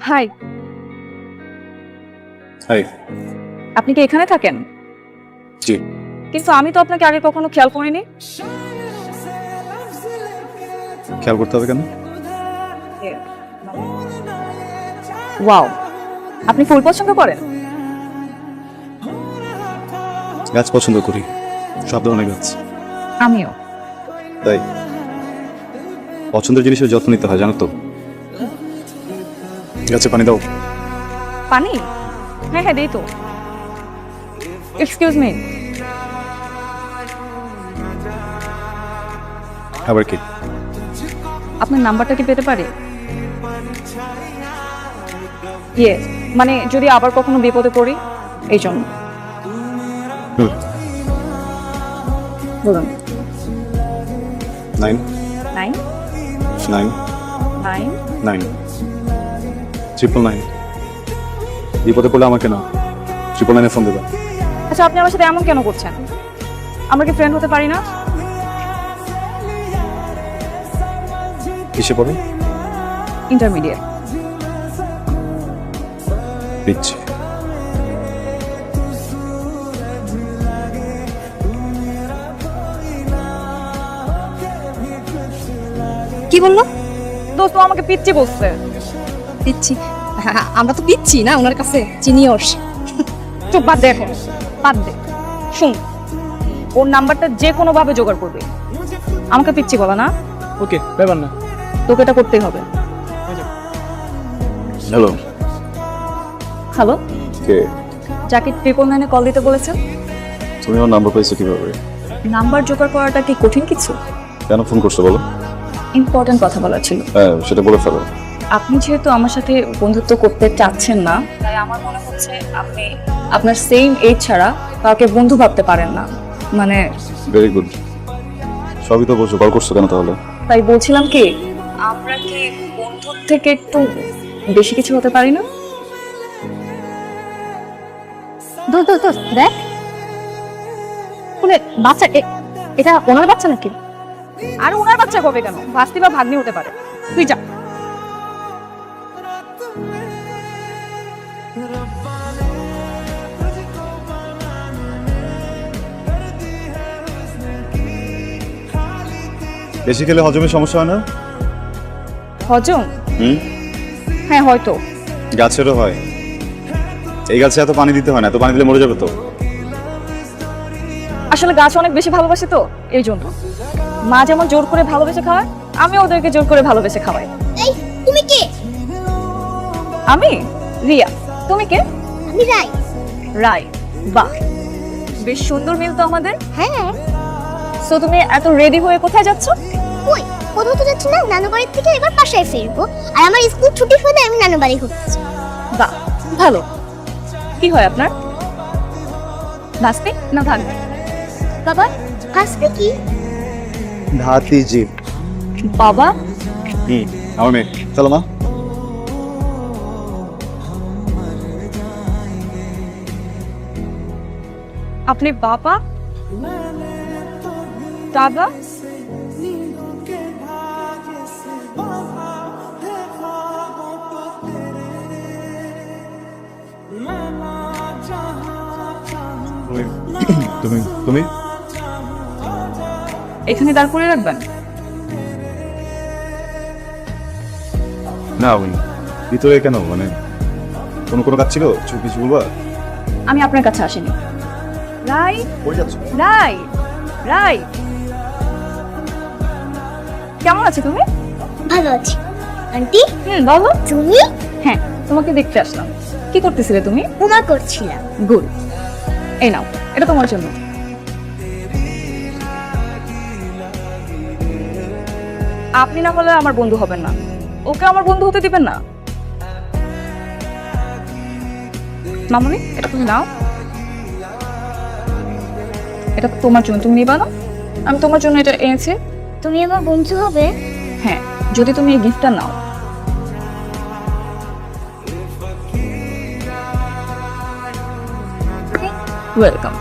High. High. আপনি কি এখানে থাকেন? জি। কিন্তু আমি তো আপনাকে আগে কখনো খেয়াল করিনি। খেয়াল করতে হবে কেন? ওয়াও, আপনি ফুল পছন্দ করেন? গাছ পছন্দ করি, সব ধরনের গাছ। আমিও। তাই পছন্দের জিনিসের যত্ন নিতে হয়, জানো তো। গাছে পানি দাও। পানি? হ্যাঁ হ্যাঁ, দেই তো। Excuse me. আবার কি? আপনার নাম্বারটা কি পেতে পারি? ইয়ে, মানে যদি আবার কখনো বিপদে পড়ি এই জন্য। বলুন। 9 9 9 9 9 999। বিপদে পড়লে আমাকে না, 999 ফোন দেবা। আচ্ছা, আপনি আমার সাথে এমন কেন করছেন? আমরা কি ফ্রেন্ড হতে পারি না? কিসে পড়ে? ইন্টারমিডিয়েট। দিচ্ছি। কি বললো? দোস্ত আমাকে পিচ্ছি বলছে। পিচ্ছি? হ্যাঁ, আমরা তো পিচ্ছি না ওনার কাছে, চিনিয়র্স। চুপ, বাদ দে এখন, বাদ দে। শুন, ওর নাম্বারটা যে কোনো ভাবে জোগাড় করবে। আমাকে পিচ্ছি বলা না। ওকে, ব্যাপার না। তোকে এটা করতেই হবে। হ্যালো। হ্যালো, কে? যাকে 999 কল দিতে বলেছেন। তুমি আমার নাম্বার পাইছো কিভাবে? নাম্বার জোগাড় করাটা কি কঠিন কিছু? কেন ফোন করছো বলো? ইম্পর্টেন্ট কথা বলার ছিল। হ্যাঁ, সেটা বলে ফেলো। আপনি যেহেতু আমার সাথে বন্ধুত্ব করতে চাচ্ছেন না, তাই আমার মনে হচ্ছে আপনি আপনার সেম এজ ছাড়া কাউকে বন্ধু ভাবতে পারেন না। মানে ভেরি গুড। সবই তো বলছো, কল করছো কেন তাহলে? তাই বলছিলাম কি, আমরা কি বন্ধুর থেকে একটু বেশি কিছু হতে পারি না? দোস্ত দোস্ত দোস্ত, দেখ শুনে বাচ্চা, এটা ওনার বাচ্চা নাকি? আর ওনার বাচ্চা কবে কেন? ভাস্তি বা ভাগ্নি হতে পারে। তুই যা। বেশি খেলে হজমের সমস্যা হয় না? হজম? হুম, হ্যাঁ হয়তো। গাছেরও হয়। এই গাছে এত পানি দিতে হয় না, এত পানি দিলে মরে যাবে তো। আসলে গাছ অনেক বেশি ভালোবাসে তো, এই জন্য। মা যেমন জোর করে ভালোবেসে খাওয়ায়, আমি ওদেরকে জোর করে ভালোবেসে খাওয়াই। এই, তুমি কে? আমি রিয়া। তুমি কে? আমি রাই। রাই। বাহ, বেশ সুন্দর মিল তো আমাদের। হ্যাঁ। সো তুমি এত রেডি হয়ে কোথায় যাচ্ছ? কই, কোথাও তো যাচ্ছি না, নানু বাড়ির থেকে এবার বাসায় ফিরবো। আর আমার স্কুল ছুটি হলে আমি নানু বাড়ি ঘুরছি। বাহ, ভালো। কি হয় আপনার? নাচতে না থাকবে? বাবা, আজকে কি? ধাতি জি। বাবা, আমার মেয়ে। চলো মা। আপনি বাবা, দাদা? তুমি তুমি এখানে দাঁড় করে রাখবেন? না ওই ভিতরে কেন, মানে কোনো কোনো কাজ ছিল, কিছু বলবা? আমি আপনার কাছে আসিনি। রাই, কই যাচ্ছ? রাই, রাই, কেমন আছো তুমি? ভালো আছি। আন্টি, বলো। তুমি? হ্যাঁ, তোমাকে দেখতে আসলাম। কি করতেছিলে তুমি? ঘুমা করছিলাম। গুড। এই নাও, এটা তোমার জন্য। আপনি না হলে আমার বন্ধু হবেন না, ওকে আমার বন্ধু হতে দিবেন না। মামুনি, এটা তুমি নাও। এটা তোমার জন্য, তুমি নিবা না? আমি তোমার জন্য এটা এনেছি। তুমি আমার বন্ধু হবে? হ্যাঁ, যদি তুমি এই গিফটটা নাও। ওয়েলকাম।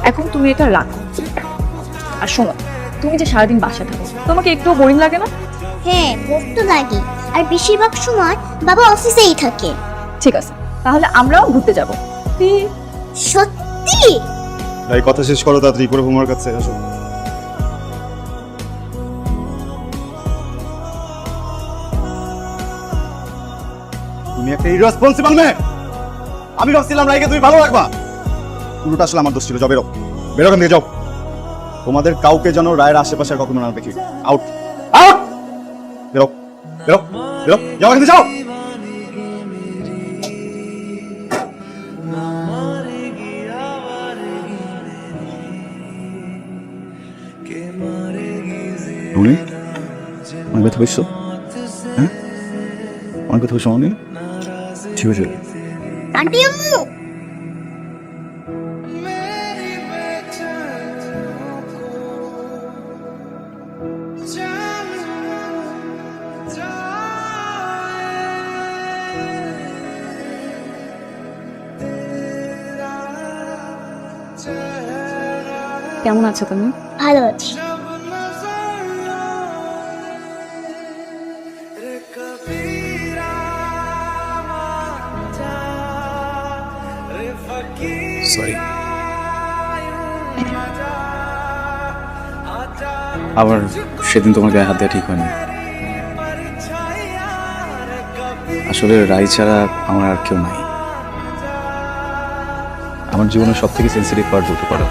এখন তুমি এটা রাখো। আর শোনো, তুমি যে সারাদিন বাসায় থাকো, তোমাকে একটু বোরিং লাগে না? হ্যাঁ পড়তে লাগে, আর বেশিরভাগ সময় বাবা অফিসেই থাকে। ঠিক আছে, তাহলে আমরাও ঘুরতে যাব। সত্যি? এই কথা শেষ করো তাড়াতাড়ি, করে তোমার কাছে আসো। তুমি একটা ইররেসপন্সিবল মেয়ে। আমি ভাবছিলাম রাইকে তুমি ভালো রাখবা, পুরোটা আসলে আমার দোষ ছিল। যাও বেরো, বেরো এখান থেকে যাও। তোমাদের কাউকে যেন রায়ের আশেপাশে আর কখনো না দেখি। আউট, আউট, বেরো, বেরো, বেরো, যাও এখান থেকে যাও। রুনি, অনেক ব্যথা পেয়েছো? হ্যাঁ, অনেক ব্যথা পেয়েছো অনেক? ঠিক আছে। আন্টি আম্মু কেমন আছো তুমি? ভালো আছি। সরি। আবার সেদিন তোমার গায়ে হাত দেওয়া ঠিক হয়নি। আসলে রাই ছাড়া আমার আর কেউ নাই। আমার জীবনের সব থেকে সেন্সিটিভ পার্ট বলতে পারো।